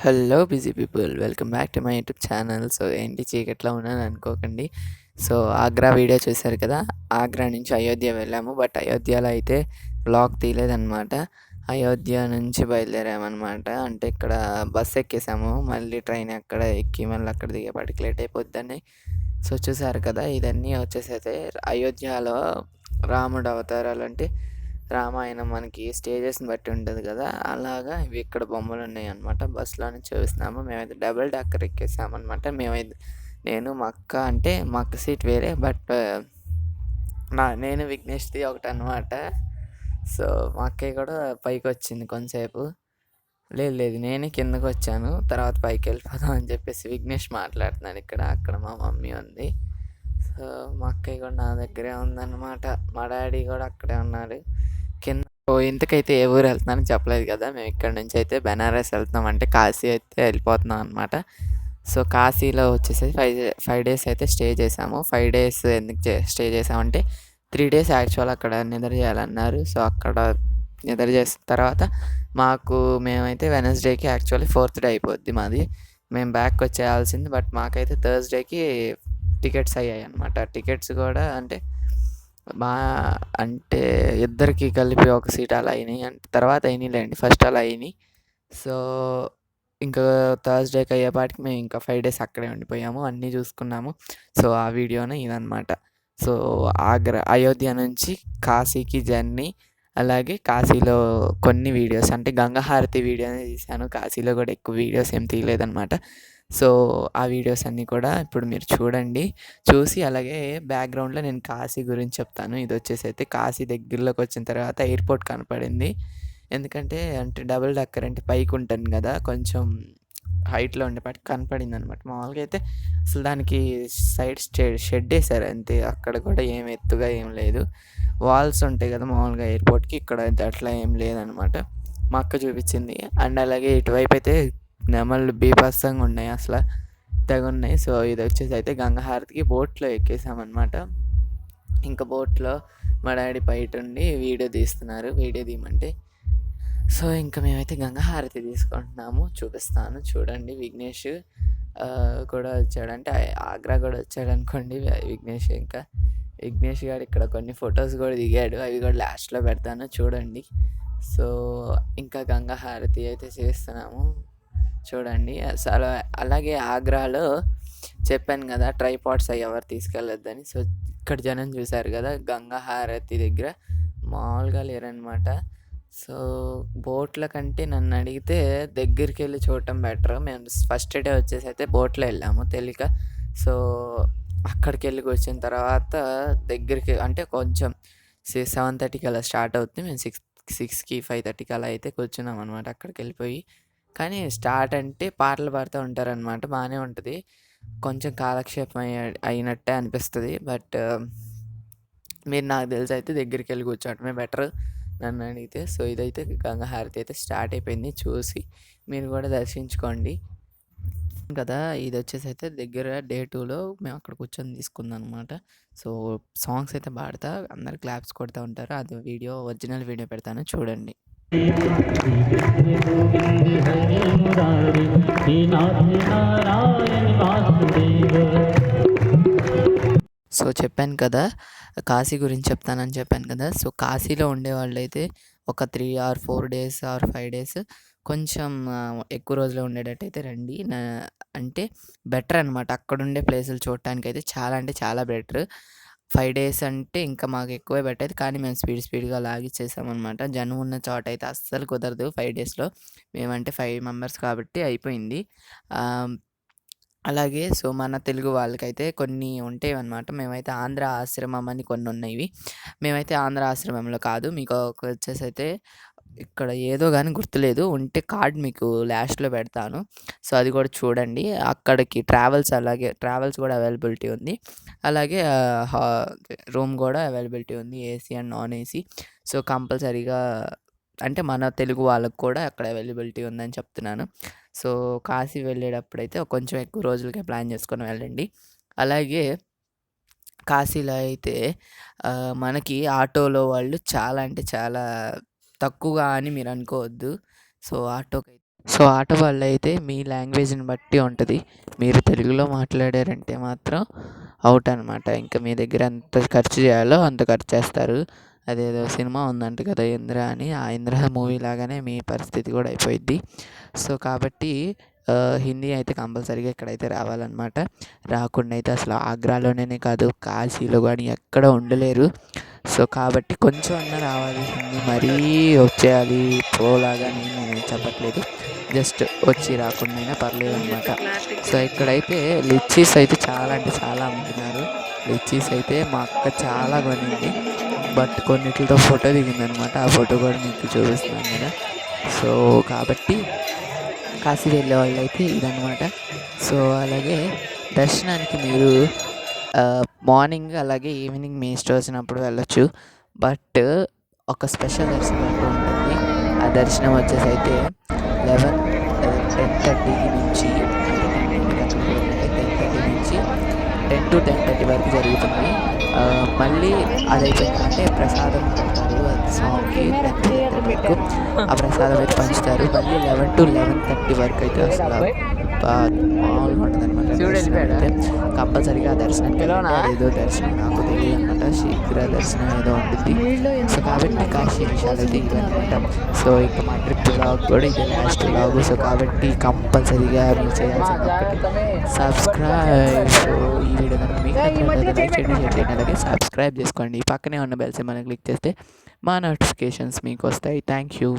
Hello busy people, welcome back to my YouTube channel. So ఏంటి చీకట్లో ఉన్నాను అనుకోకండి. సో ఆగ్రా వీడియో చూశారు కదా. ఆగ్రా నుంచి అయోధ్య వెళ్ళాము, బట్ అయోధ్యలో అయితే వ్లాగ్ తీయలేదన్నమాట. అయోధ్య నుంచి బయలుదేరామన్నమాట. అంటే ఇక్కడ బస్ ఎక్కేసాము, మళ్ళీ ట్రైన్ అక్కడ ఎక్కి మళ్ళీ అక్కడ దిగేపాటికి లేట్ అయిపోద్దని. సో చూసారు కదా, ఇదన్నీ వచ్చేసి అయితే అయోధ్యలో రాముడు అవతారాలు, అంటే రామాయణం మనకి స్టేజెస్ని బట్టి ఉంటుంది కదా, అలాగా ఇవి ఇక్కడ బొమ్మలు ఉన్నాయి అనమాట. బస్సులో నుంచి చూస్తున్నాము. మేమైతే డబుల్ డక్కర్ ఎక్కేసామన్నమాట. నేను మా అక్క, అంటే మా అక్క సీట్ వేరే, బట్ నేను విఘ్నేష్ది ఒకటి అనమాట. సో మా అక్కయ్య కూడా పైకి వచ్చింది కొంతసేపు. లేదు నేనే కిందకు వచ్చాను, తర్వాత పైకి వెళ్ళిపోదాం అని చెప్పేసి విఘ్నేష్ మాట్లాడుతున్నాడు ఇక్కడ. అక్కడ మా మమ్మీ ఉంది. సో మా అక్కయ్య కూడా నా దగ్గరే ఉందన్నమాట. మా డాడీ కూడా అక్కడే ఉన్నాడు కింద. సో ఇంతకైతే ఏ ఊరు వెళ్తున్నానని చెప్పలేదు కదా. మేము ఇక్కడ నుంచి అయితే బెనారస్ వెళ్తున్నాం, అంటే కాశీ అయితే వెళ్ళిపోతున్నాం అనమాట. సో కాశీలో వచ్చేసి 5 డేస్ అయితే స్టే చేసాము. 5 డేస్ ఎందుకు స్టే చేసామంటే 3 డేస్ యాక్చువల్ అక్కడ నిద్ర చేయాలన్నారు. సో అక్కడ నిద్ర చేసిన తర్వాత మేమైతే వెనస్డేకి, యాక్చువల్లీ 4th డే అయిపోద్ది మాది. మేము బ్యాక్ వచ్చేయాల్సింది, బట్ మాకైతే థర్స్డేకి టికెట్స్ అయ్యాయి అనమాట. టికెట్స్ కూడా అంటే ఇద్దరికి కలిపి ఒక సీట్ అలా అయినాయి, అంటే తర్వాత అయినాయిలేండి, ఫస్ట్ అలా అయినాయి. సో ఇంకా థర్స్డేకి అయ్యేపాటికి మేము ఇంకా 5 డేస్ అక్కడే ఉండిపోయాము, అన్నీ చూసుకున్నాము. సో ఆ వీడియోనే ఇదనమాట. సో అయోధ్య నుంచి కాశీకి జర్నీ, అలాగే కాశీలో కొన్ని వీడియోస్, అంటే గంగాహారతి వీడియోనే తీశాను. కాశీలో కూడా ఎక్కువ వీడియోస్ ఏం తీయలేదన్నమాట. సో ఆ వీడియోస్ అన్నీ కూడా ఇప్పుడు మీరు చూడండి. చూసి అలాగే బ్యాక్గ్రౌండ్లో నేను కాశీ గురించి చెప్తాను. ఇది వచ్చేసి అయితే కాశీ దగ్గరలోకి వచ్చిన తర్వాత ఎయిర్పోర్ట్ కనపడింది. ఎందుకంటే అంటే డబుల్ డక్కర్ అంటే పైకి ఉంటుంది కదా, కొంచెం హైట్లో ఉండేపాటికి కనపడింది అనమాట. మామూలుగా అయితే అసలు దానికి సైడ్ షెడ్ వేసారు అంతే, అక్కడ కూడా ఏం ఎత్తుగా ఏం లేదు. వాల్స్ ఉంటాయి కదా మామూలుగా ఎయిర్పోర్ట్కి, ఇక్కడ అట్లా ఏం లేదనమాట. మా అక్క చూపించింది. అండ్ అలాగే ఇటువైపు అయితే నెమళ్ళు బీభత్సంగా ఉన్నాయి, అసలు తెగ ఉన్నాయి. సో ఇది వచ్చేసి అయితే గంగాహారతికి బోట్లో ఎక్కేసామన్నమాట. ఇంకా బోట్లో మా డాడీ బయట ఉండి వీడియో తీస్తున్నారు, వీడియో తీయమంటే. సో ఇంకా మేమైతే గంగాహారతి తీసుకుంటున్నాము, చూపిస్తాను చూడండి. విఘ్నేష్ కూడా వచ్చాడు, అంటే ఆగ్రా కూడా వచ్చాడు అనుకోండి విఘ్నేష్. ఇంకా విఘ్నేష్ గారు ఇక్కడ కొన్ని ఫొటోస్ కూడా దిగాడు, అవి కూడా లాస్ట్లో పెడతాను చూడండి. సో ఇంకా గంగాహారతి అయితే చేస్తున్నాము చూడండి. అసలు అలాగే ఆగ్రాలో చెప్పాను కదా ట్రైపాడ్స్ అవి ఎవరు తీసుకెళ్ళొద్దని. సో ఇక్కడ జనం చూశారు కదా, గంగాహారతి దగ్గర మామూలుగా లేరనమాట. సో బోట్ల కంటే నన్ను అడిగితే దగ్గరికి వెళ్ళి చూడటం బెటర్. మేము ఫస్ట్ డే వచ్చేసి అయితే బోట్లో వెళ్ళాము తెలియక. సో అక్కడికి వెళ్ళి వచ్చిన తర్వాత దగ్గరికి, అంటే కొంచెం 7:30కి అలా స్టార్ట్ అవుతుంది. మేము 6కి 5:30కి అలా అయితే కూర్చున్నాం అనమాట అక్కడికి వెళ్ళిపోయి. కానీ స్టార్ట్ అంటే పాటలు పాడుతూ ఉంటారనమాట, బాగానే ఉంటుంది. కొంచెం కాలక్షేపం అయినట్టే అనిపిస్తుంది, బట్ మీరు నాకు తెలిసి అయితే దగ్గరికి వెళ్ళి కూర్చోవటమే బెటర్ నన్ను అడిగితే. సో ఇదైతే గంగాహారతి అయితే స్టార్ట్ అయిపోయింది, చూసి మీరు కూడా దర్శించుకోండి కదా. ఇది వచ్చేసి అయితే దగ్గర డే 2లో మేము అక్కడ కూర్చొని తీసుకుందాం అనమాట. సో సాంగ్స్ అయితే పాడతా, అందరు క్లాప్స్ కొడుతూ ఉంటారు. అది ఒరిజినల్ వీడియో పెడతాను చూడండి. సో చెప్పాను కదా, కాశీ గురించి చెప్తానని చెప్పాను కదా. సో కాశీలో ఉండేవాళ్ళు అయితే ఒక 3 or 4 డేస్ ఆర్ 5 డేస్ కొంచెం ఎక్కువ రోజులు ఉండేటట్టయితే రండి. అంటే బెటర్ అనమాట. అక్కడ ఉండే ప్లేసులు చూడటానికైతే చాలా, అంటే చాలా బెటర్. 5 డేస్ అంటే ఇంకా మాకు ఎక్కువే పెట్టేది, కానీ మేము స్పీడ్గా లాగిచ్చేసామన్నమాట. జనం ఉన్న చోట అయితే అస్సలు కుదరదు 5 డేస్లో. మేమంటే 5 మెంబర్స్ కాబట్టి అయిపోయింది. అలాగే సో మన తెలుగు వాళ్ళకైతే కొన్ని ఉంటాయన్నమాట. మేమైతే ఆంధ్ర ఆశ్రమం అని కొన్ని ఉన్నాయి. మేమైతే ఆంధ్ర ఆశ్రమంలో కాదు, మీకు వచ్చేసి అయితే ఇక్కడ ఏదో కానీ గుర్తులేదు, ఉంటే కార్డ్ మీకు లాస్ట్లో పెడతాను. సో అది కూడా చూడండి. అక్కడికి ట్రావెల్స్ కూడా అవైలబిలిటీ ఉంది. అలాగే రూమ్ కూడా అవైలబిలిటీ ఉంది, AC and non AC. So కంపల్సరీగా, అంటే మన తెలుగు వాళ్ళకు కూడా అక్కడ అవైలబిలిటీ ఉందని చెప్తున్నాను. సో కాశీ వెళ్ళేటప్పుడైతే కొంచెం ఎక్కువ రోజులకే ప్లాన్ చేసుకొని వెళ్ళండి. అలాగే కాశీలో అయితే మనకి ఆటోలో వాళ్ళు చాలా, అంటే చాలా తక్కువగా అని మీరు అనుకోవద్దు. సో ఆటోకి సో ఆటో వాళ్ళైతే మీ లాంగ్వేజ్ని బట్టి ఉంటుంది. మీరు తెలుగులో మాట్లాడారంటే మాత్రం అవుట్ అనమాట. ఇంకా మీ దగ్గర ఎంత ఖర్చు చేయాలో అంత ఖర్చు చేస్తారు. అదేదో సినిమా ఉందంట కదా ఇంద్ర అని, ఆ ఇంద్ర మూవీ లాగానే మీ పరిస్థితి కూడా అయిపోయిద్ది. సో కాబట్టి హిందీ అయితే కంపల్సరీగా ఇక్కడైతే రావాలన్నమాట. రాకుండా అయితే అసలు ఆగ్రాలోనే కాదు కాశీలో కానీ ఎక్కడ ఉండలేరు. సో కాబట్టి కొంచెం అన్నా రావాలి హిందీ, మరీ వచ్చేయాలి ప్రోలాగా నేను చెప్పట్లేదు, జస్ట్ వచ్చి రాకుండా అయినా పర్లేదు అనమాట. సో ఇక్కడైతే లిచ్చీస్ అయితే చాలా అంటే చాలా అమ్ముతున్నారు. లిచ్చీస్ అయితే మా అక్క చాలా కొనింది, బట్ కొన్నిటితో ఫోటో దిగిందనమాట. ఆ ఫోటో కూడా మీకు చూపిస్తున్నాను కదా. సో కాబట్టి కాశీ వెళ్ళే వాళ్ళు అయితే ఇదనమాట. సో అలాగే దర్శనానికి మీరు మార్నింగ్ అలాగే ఈవినింగ్ మీ ఇష్టం వచ్చినప్పుడు వెళ్ళొచ్చు. బట్ ఒక స్పెషల్ దర్శనం అంటూ ఉంటుంది. ఆ దర్శనం వచ్చేసి అయితే 10:30 నుంచి, అంటే 10:30 నుంచి 10 to 10:30 వరకు జరుగుతుంది. మళ్ళీ అది అయిపోయిందంటే ప్రసాదం పెడతారు అది స్వామికి 10:30 వరకు. ఆ ప్రసాదం అయితే పంచుతారు. మళ్ళీ 11 to 11:30 వరకు అయితే అసలు మామూలుగా ఉంటుంది అనమాట. అయితే కంపల్సరీగా దర్శనానికి వెళ్ళండి. అదేదో దర్శనం నాకు తెలియదు అనమాట, శీఘ్ర దర్శనం ఏదో ఉంటుంది. సో కాబట్టి కాశీ విషయాలు అయితే ఇవన్నమాట. సో ఇంకా మా ట్రిప్ వ్లాగ్ కూడా ఇది లాస్ట్ వ్లాగ్. సో కాబట్టి కంపల్సరీగా మీరు చేయాల్సిన సబ్స్క్రైబ్. సో ఈ వీడియో కనుక మీకు లైక్ చేయండి, షేర్ చేయండి, అలాగే సబ్స్క్రైబ్ చేసుకోండి. పక్కనే ఉన్న బెల్ సింబల్ని క్లిక్ చేస్తే మా నోటిఫికేషన్స్ మీకు వస్తాయి. Thank you.